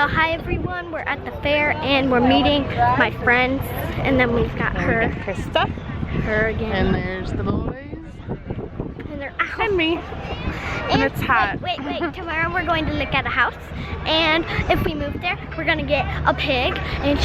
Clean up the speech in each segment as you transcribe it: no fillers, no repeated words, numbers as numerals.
hi everyone, we're at the fair and we're meeting my friends, and then we've got her. Krista. Her again. And there's the boys. And they're out. And me. And it's hot. Wait, tomorrow we're going to look at a house, and if we move there, we're gonna get a pig and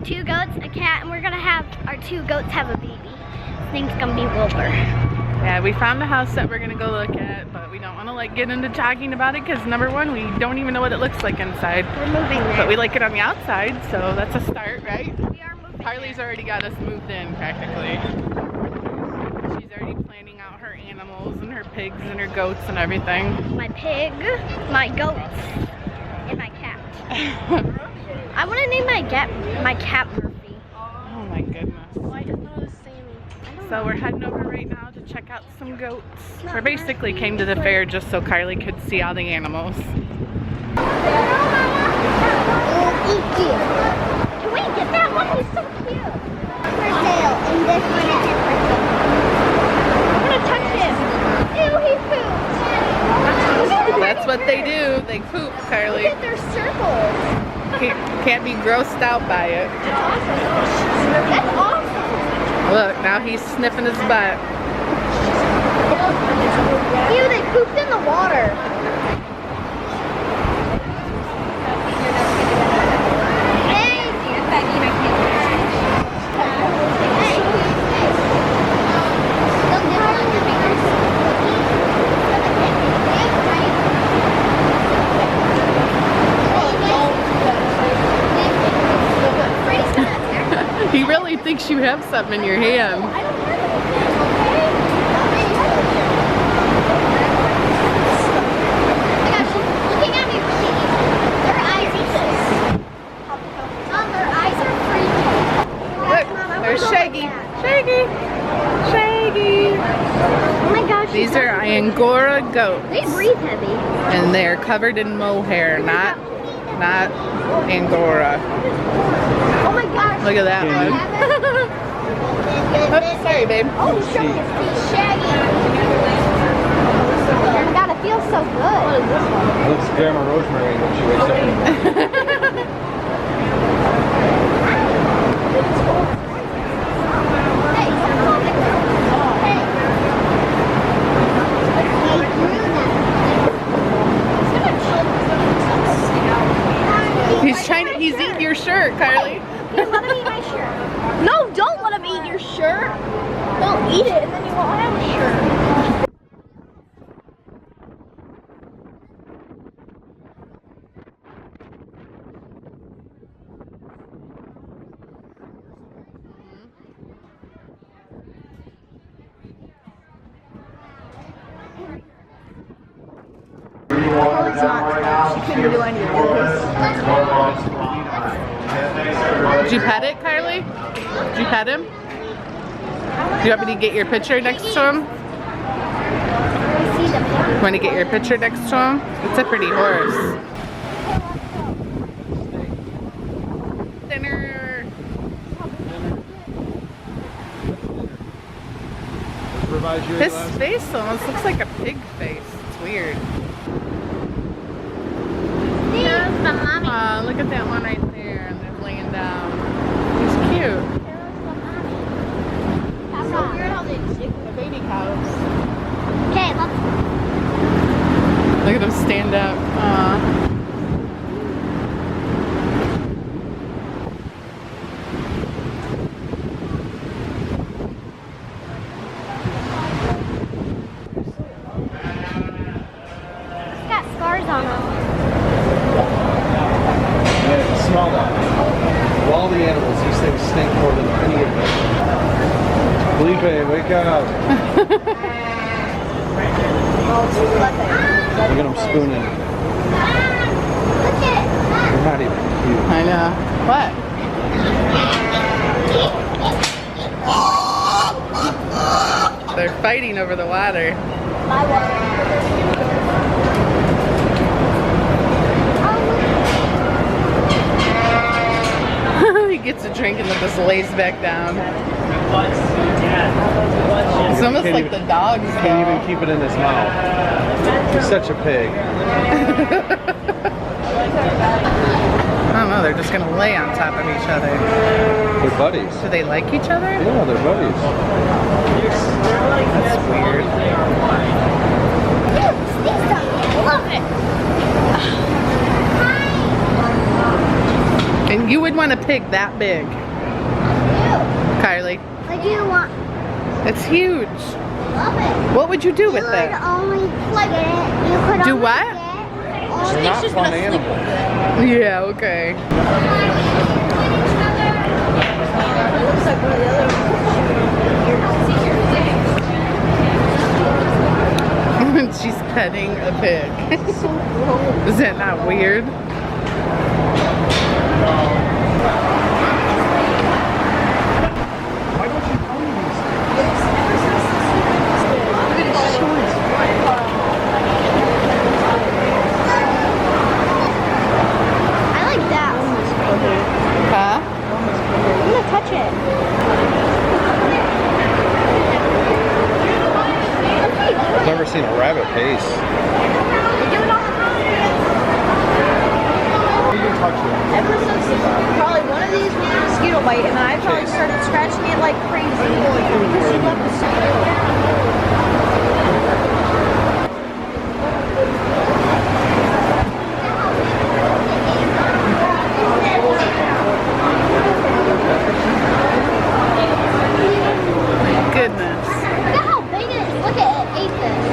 2 goats, a cat, and we're gonna have our 2 goats have a baby. This thing's gonna be Wilbur. Yeah, we found a house that we're gonna go look at, but we don't want to like get into talking about it because number one, we don't even know what it looks like inside. We're moving there. But we like it on the outside, so that's a start, right? We are moving. Karli's already got us moved in practically. She's already planning out her animals and her pigs and her goats and everything. My pig, my goats, and my cat. I want to name my cat Murphy. Oh my goodness. Why I thought it was Sammy. So we're heading over right now to check out some goats. We basically came to the fair just so Karli could see all the animals. Can we get that one? He's so cute. For sale, and this one isn't for sale. I'm gonna touch him. Ew, he pooped. That's what they do. They poop, Karli. Look at their circles. Can't be grossed out by it. That's awesome. Look, now he's sniffing his butt. Ew, they pooped in the water. He really thinks you have something in your hand. Looking at me, their eyes Mom, their eyes are freaky. Look, there's Shaggy. Shaggy. Oh my gosh. These are Angora goats. They breathe heavy. And they're covered in mohair, not Angora. Oh my gosh. Look at that one. Oops, sorry, babe. Oh, he's showing his feet shaggy. Oh my god, it feels so good. What is this one? It looks Grandma Rosemary when she wakes up. He's eating your shirt, Karli. You let him eat my shirt. No, don't let him eat your shirt. Don't eat it and then you won't have a shirt. She couldn't do any of this. Did you pet it, Karli? Did you pet him? Do you want me to get your picture next to him? Want to get your picture next to him? It's a pretty horse. Dinner. His face almost looks like a pig face. It's weird. Look at that one right there, and they're laying down. He's cute. That's so weird how they stick. The baby cows. Okay, let's. Look at them stand up. It's got scars on them. Small dog. Of all the animals, these things stink more than any of them. Felipe, wake up. Look at them spooning. Look at it. They're not even cute. I know. What? They're fighting over the water. My water. He gets a drink and then just lays back down. It's almost like the dogs Can't even keep it in his mouth. He's such a pig. I don't know, they're just gonna lay on top of each other. They're buddies. Do they like each other? Yeah, they're buddies. That's weird. Love it. And you would want a pig that big, Karli. What do you want? It's huge. Love it. What would you do with You it? could only plug it. You could Do only what? get They're not fun animals. Yeah, okay. She's petting a pig. Is that not weird? Why don't you tell me these I like that. Huh? I'm gonna touch it. I've never seen a rabbit pace. You can touch it. Ever since probably one of these was a mosquito bite, and I probably started scratching it like crazy because she loved the Goodness. Look at how big it is. Look at it. Ate this.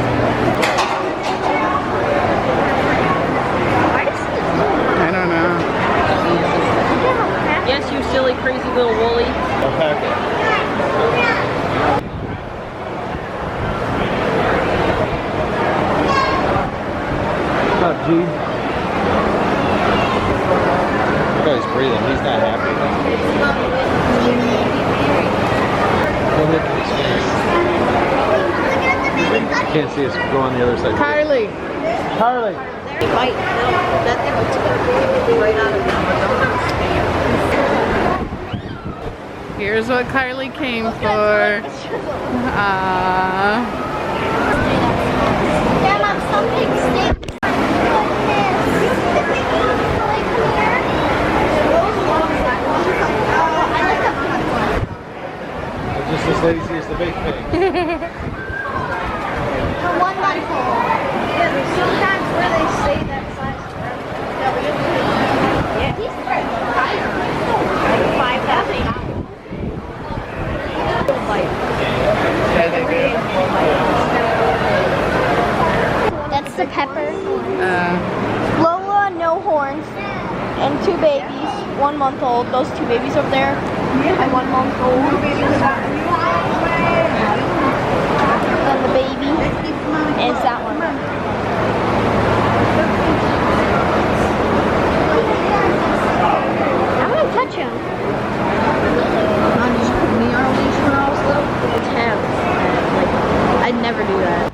I don't know. Yes, you silly, crazy little woolly. Alpaca. What's up, G? That guy's breathing. He's not happy. Go look at his face. Can't see us go on the other side. Karli. Karli. Bite. That thing looks good. Right out of it. Here's what Karli came for. Dad, I'm something stinks. They're just as lazy as the big pig. For 1 month old. Yeah, there's sometimes where they say that size. Yeah. These are higher. Like 5,000. That's the pepper. Uh, Lola, no horns, and 2 babies, 1 month old. Those 2 babies over there are 1 month old. And the baby is that one. I want to touch him. Just put me on a leash when I was little. It's him. Like, I'd never do that.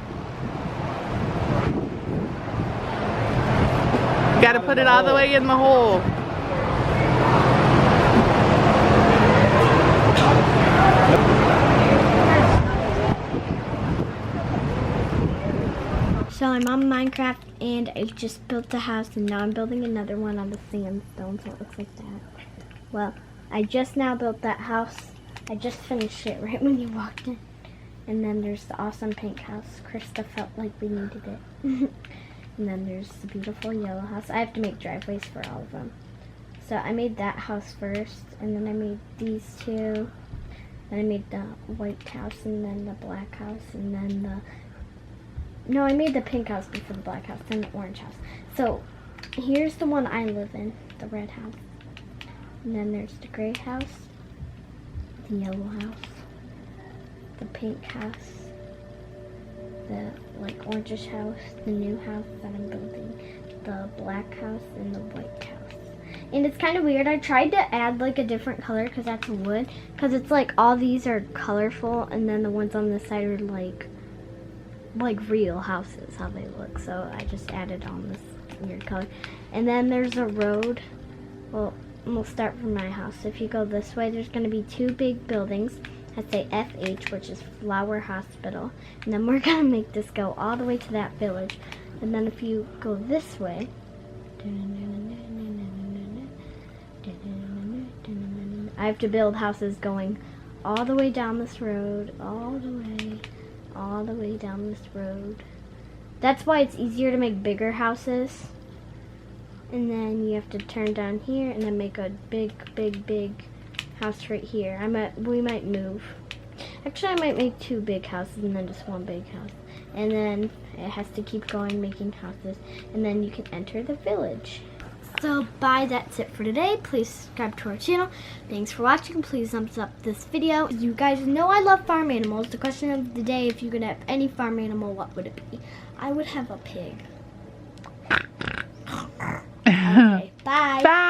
gotta put it all the way in the hole. So I'm on Minecraft and I just built a house and now I'm building another one on the sandstone so it looks like that. Well, I just now built that house. I just finished it right when you walked in. And then there's the awesome pink house. Krista felt like we needed it. And then there's the beautiful yellow house. I have to make driveways for all of them. So I made that house first and then I made these two. Then I made the white house and then the black house and then the... No, I made the pink house before the black house, then the orange house. So, here's the one I live in, the red house. And then there's the gray house, the yellow house, the pink house, the orangish house, the new house that I'm building, the black house, and the white house. And it's kind of weird. I tried to add a different color because that's wood. Because it's all these are colorful and then the ones on this side are like real houses, how they look. So I just added on this weird color. And then there's a road. Well, we'll start from my house. So if you go this way, there's going to be 2 big buildings that say FH, which is Flower Hospital. And then we're going to make this go all the way to that village. And then if you go this way, I have to build houses going all the way down this road, all the way down this road. That's why it's easier to make bigger houses. And then you have to turn down here and then make a big house right here. We might move. Actually, I might make 2 big houses and then just 1 big house. And then it has to keep going making houses. And then you can enter the village. So bye, that's it for today. Please subscribe to our channel. Thanks for watching. Please thumbs up this video. You guys know I love farm animals. The question of the day, if you could have any farm animal, what would it be? I would have a pig. Okay, bye. Bye.